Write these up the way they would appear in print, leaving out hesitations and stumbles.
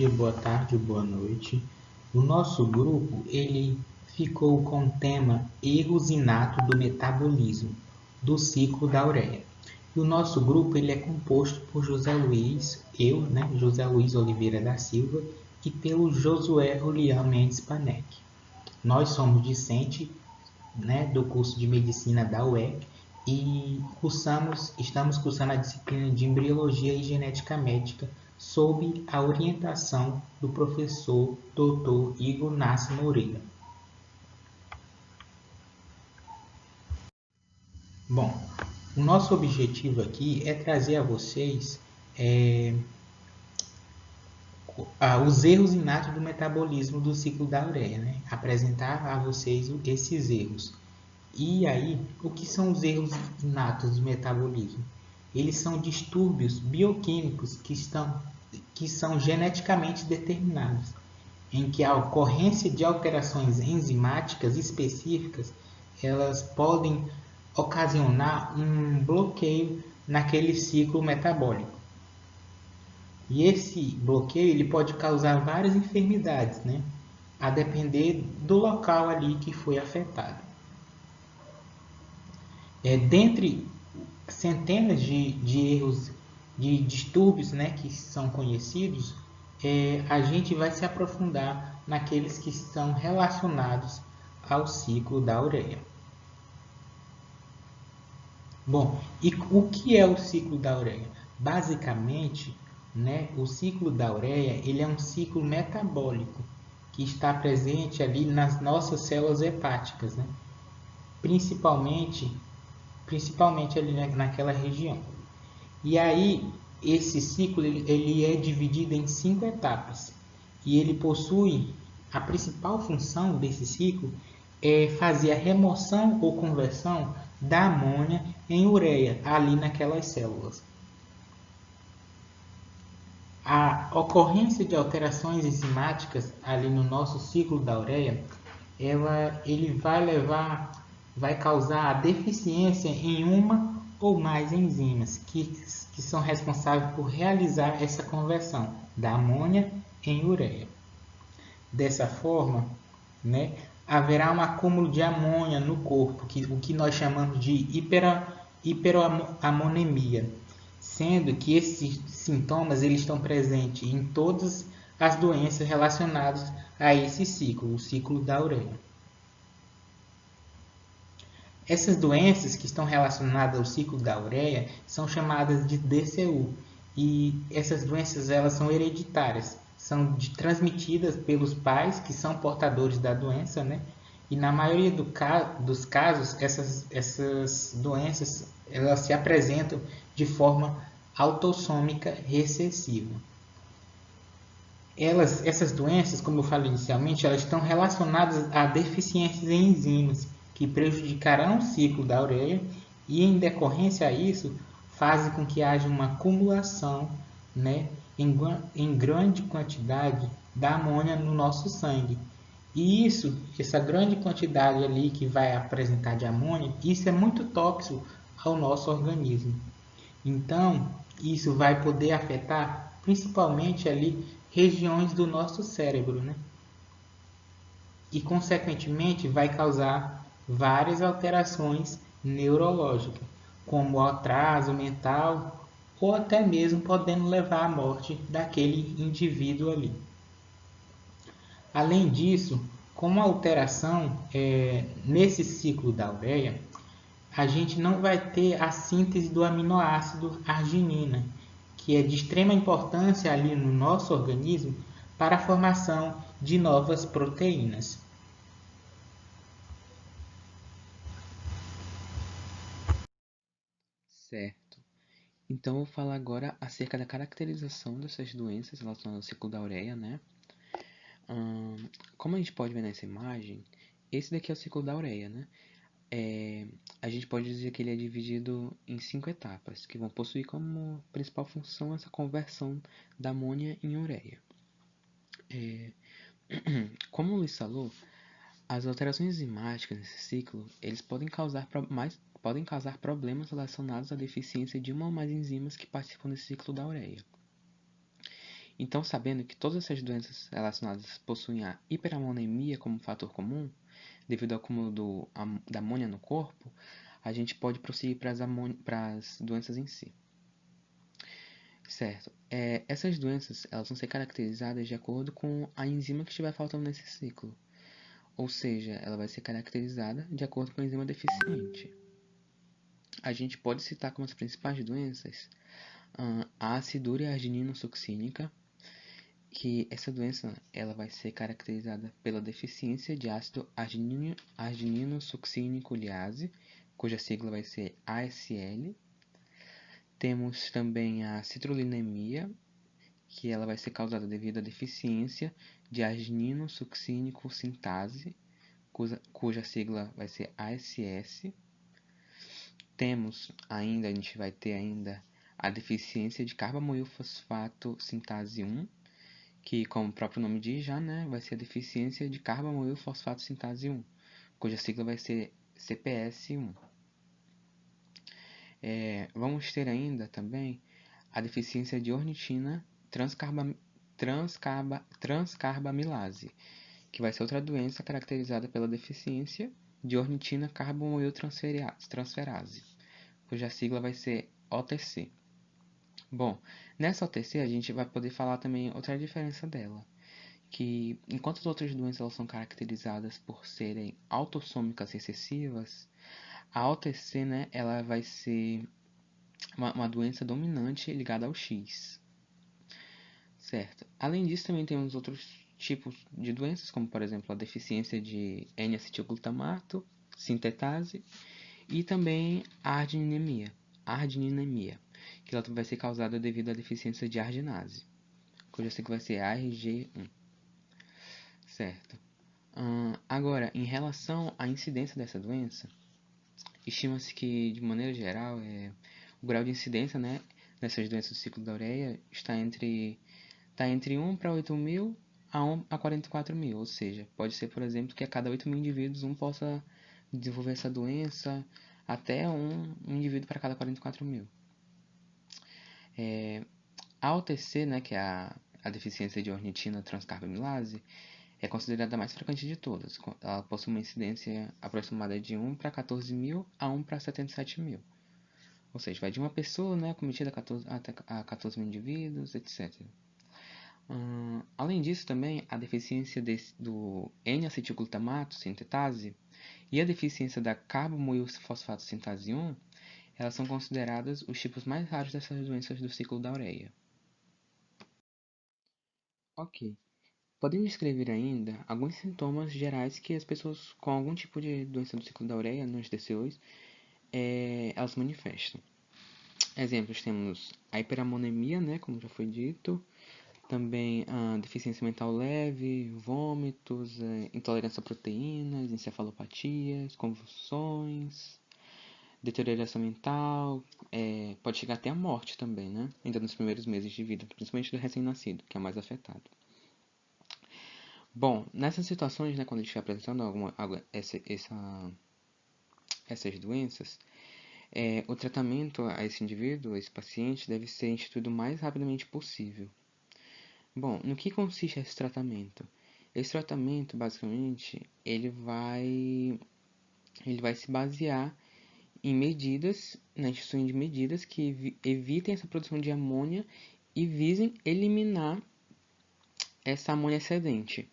dia, boa tarde, boa noite. O nosso grupo ele ficou com o tema Erros inatos do metabolismo do ciclo da ureia. E o nosso grupo ele é composto por José Luiz, eu, José Luiz Oliveira da Silva, e pelo Josué Julião Mendes Panek. Nós somos discentes, do curso de Medicina da UEC e estamos cursando a disciplina de Embriologia e Genética Médica sob a orientação do professor Dr. Igor Nassi Moreira. Bom, o nosso objetivo aqui é trazer a vocês os erros inatos do metabolismo do ciclo da ureia, apresentar a vocês esses erros. E aí, o que são os erros inatos do metabolismo? Eles são distúrbios bioquímicos que são geneticamente determinados, em que a ocorrência de alterações enzimáticas específicas, elas podem ocasionar um bloqueio naquele ciclo metabólico. E esse bloqueio ele pode causar várias enfermidades, a depender do local ali que foi afetado. Dentre centenas de erros, de distúrbios que são conhecidos, a gente vai se aprofundar naqueles que estão relacionados ao ciclo da ureia. Bom, e o que é o ciclo da ureia? Basicamente, o ciclo da ureia ele é um ciclo metabólico que está presente ali nas nossas células hepáticas, principalmente ali naquela região. E aí, esse ciclo ele é dividido em 5 etapas. E ele possui, a principal função desse ciclo é fazer a remoção ou conversão da amônia em ureia, ali naquelas células. A ocorrência de alterações enzimáticas ali no nosso ciclo da ureia, ele vai causar a deficiência em uma ou mais enzimas que são responsáveis por realizar essa conversão da amônia em ureia. Dessa forma, haverá um acúmulo de amônia no corpo, o que nós chamamos de hiperamonemia, sendo que esses sintomas eles estão presentes em todas as doenças relacionadas a esse ciclo, o ciclo da ureia. Essas doenças que estão relacionadas ao ciclo da ureia são chamadas de DCU, e essas doenças elas são hereditárias, são transmitidas pelos pais que são portadores da doença, e na maioria dos casos essas doenças elas se apresentam de forma autossômica recessiva. Essas doenças, como eu falei inicialmente, elas estão relacionadas a deficiências em enzimas que prejudicarão o ciclo da ureia e, em decorrência a isso, fazem com que haja uma acumulação em grande quantidade da amônia no nosso sangue. E essa grande quantidade ali que vai apresentar de amônia, isso é muito tóxico ao nosso organismo. Então, isso vai poder afetar principalmente ali regiões do nosso cérebro, E, consequentemente, vai causar várias alterações neurológicas, como o atraso mental ou até mesmo podendo levar à morte daquele indivíduo ali. Além disso, com a alteração nesse ciclo da ureia, a gente não vai ter a síntese do aminoácido arginina, que é de extrema importância ali no nosso organismo para a formação de novas proteínas. Certo. Então, eu vou falar agora acerca da caracterização dessas doenças relacionadas ao ciclo da ureia, Como a gente pode ver nessa imagem, esse daqui é o ciclo da ureia, A gente pode dizer que ele é dividido em 5 etapas, que vão possuir como principal função essa conversão da amônia em ureia. Como o Luiz falou, as alterações enzimáticas nesse ciclo, eles podem causar problemas relacionados à deficiência de uma ou mais enzimas que participam desse ciclo da ureia. Então, sabendo que todas essas doenças relacionadas possuem a hiperamonemia como fator comum, devido ao acúmulo da amônia no corpo, a gente pode prosseguir para as doenças em si. Certo. Essas doenças elas vão ser caracterizadas de acordo com a enzima que estiver faltando nesse ciclo. Ou seja, ela vai ser caracterizada de acordo com a enzima deficiente. A gente pode citar como as principais doenças a acidúria arginino-succínica, que essa doença ela vai ser caracterizada pela deficiência de ácido arginino-succínico liase, cuja sigla vai ser ASL. Temos também a citrullinemia, que ela vai ser causada devido à deficiência de arginino-succínico sintase, cuja sigla vai ser ASS. A gente vai ter ainda a deficiência de carbamoilfosfato sintase 1, que, como o próprio nome diz já, né, vai ser a deficiência de carbamoilfosfato sintase 1, cuja sigla vai ser CPS1. Vamos ter ainda também a deficiência de ornitina transcarbamilase, que vai ser outra doença caracterizada pela deficiência de ornitina carbamoiltransferase, cuja sigla vai ser OTC. Bom, nessa OTC a gente vai poder falar também outra diferença dela, que enquanto as outras doenças elas são caracterizadas por serem autossômicas recessivas, a OTC, né, ela vai ser uma doença dominante ligada ao X. Certo. Além disso, também temos outros tipos de doenças, como por exemplo a deficiência de N-acetilglutamato, sintetase, e também a argininemia, que ela vai ser causada devido à deficiência de arginase, cuja sigla vai ser ARG1. Certo. Agora, em relação à incidência dessa doença, estima-se que, de maneira geral, o grau de incidência, né, nessas doenças do ciclo da ureia está entre 1 para 8 mil a 1 a 44 mil, ou seja, pode ser, por exemplo, que a cada 8 mil indivíduos um possa desenvolver essa doença, até um indivíduo para cada 44 mil. A OTC, né, que é a deficiência de ornitina transcarbamilase, é considerada a mais frequente de todas. Ela possui uma incidência aproximada de 1 para 14 mil a 1 para 77 mil. Ou seja, vai de uma pessoa, né, cometida a 14 mil indivíduos, etc. Além disso, também, a deficiência do N-acetilglutamato sintetase e a deficiência da carbamoilfosfato sintase 1, elas são consideradas os tipos mais raros dessas doenças do ciclo da ureia. Ok. Podemos descrever ainda alguns sintomas gerais que as pessoas com algum tipo de doença do ciclo da ureia, nos DCOs, elas manifestam. Exemplos, temos a hiperamonemia, né, como já foi dito, também a deficiência mental leve, vômitos, intolerância a proteínas, encefalopatias, convulsões, deterioração mental, pode chegar até a morte também, né? Ainda nos primeiros meses de vida, principalmente do recém-nascido, que é o mais afetado. Bom, nessas situações, né, quando a gente estiver apresentando essas doenças, o tratamento a esse indivíduo, a esse paciente, deve ser instituído o mais rapidamente possível. Bom, no que consiste esse tratamento? Esse tratamento, basicamente, ele vai se basear em medidas, na instituição de medidas que evitem essa produção de amônia e visem eliminar essa amônia excedente.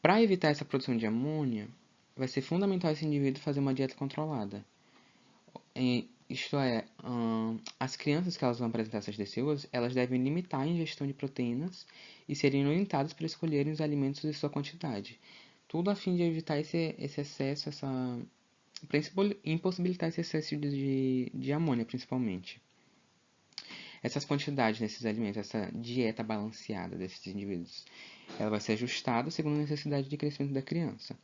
Para evitar essa produção de amônia, vai ser fundamental esse indivíduo fazer uma dieta controlada. Isto é, as crianças que elas vão apresentar essas DCOs, elas devem limitar a ingestão de proteínas e serem orientadas para escolherem os alimentos de sua quantidade. Tudo a fim de evitar esse excesso, para impossibilitar esse excesso de amônia, principalmente. Essas quantidades desses alimentos, essa dieta balanceada desses indivíduos, ela vai ser ajustada segundo a necessidade de crescimento da criança.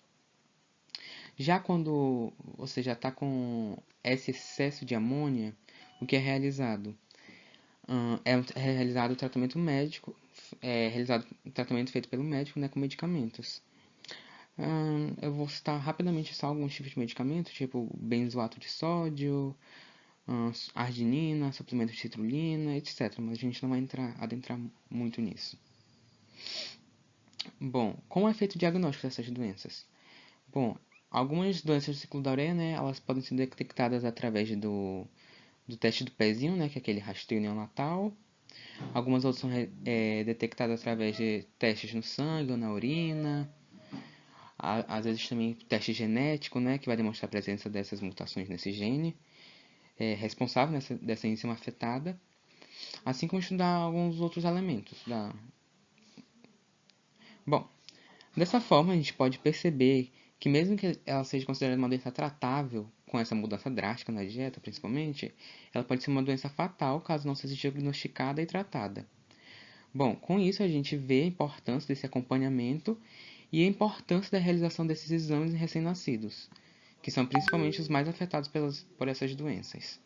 Já quando você já está com esse excesso de amônia, o que é realizado? É realizado o tratamento médico, realizado o tratamento feito pelo médico, né, com medicamentos. Eu vou citar rapidamente só alguns tipos de medicamentos, tipo benzoato de sódio, arginina, suplemento de citrulina, etc. Mas a gente não vai adentrar muito nisso. Bom, como é feito o diagnóstico dessas doenças? Bom, algumas doenças do ciclo da ureia, né, elas podem ser detectadas através do teste do pezinho, né, que é aquele rastreio neonatal. Algumas outras são detectadas através de testes no sangue ou na urina. Às vezes também teste genético, né, que vai demonstrar a presença dessas mutações nesse gene responsável dessa enzima afetada. Assim como estudar alguns outros elementos. Bom, dessa forma a gente pode perceber que mesmo que ela seja considerada uma doença tratável, com essa mudança drástica na dieta principalmente, ela pode ser uma doença fatal caso não seja diagnosticada e tratada. Bom, com isso a gente vê a importância desse acompanhamento e a importância da realização desses exames em recém-nascidos, que são principalmente os mais afetados por essas doenças.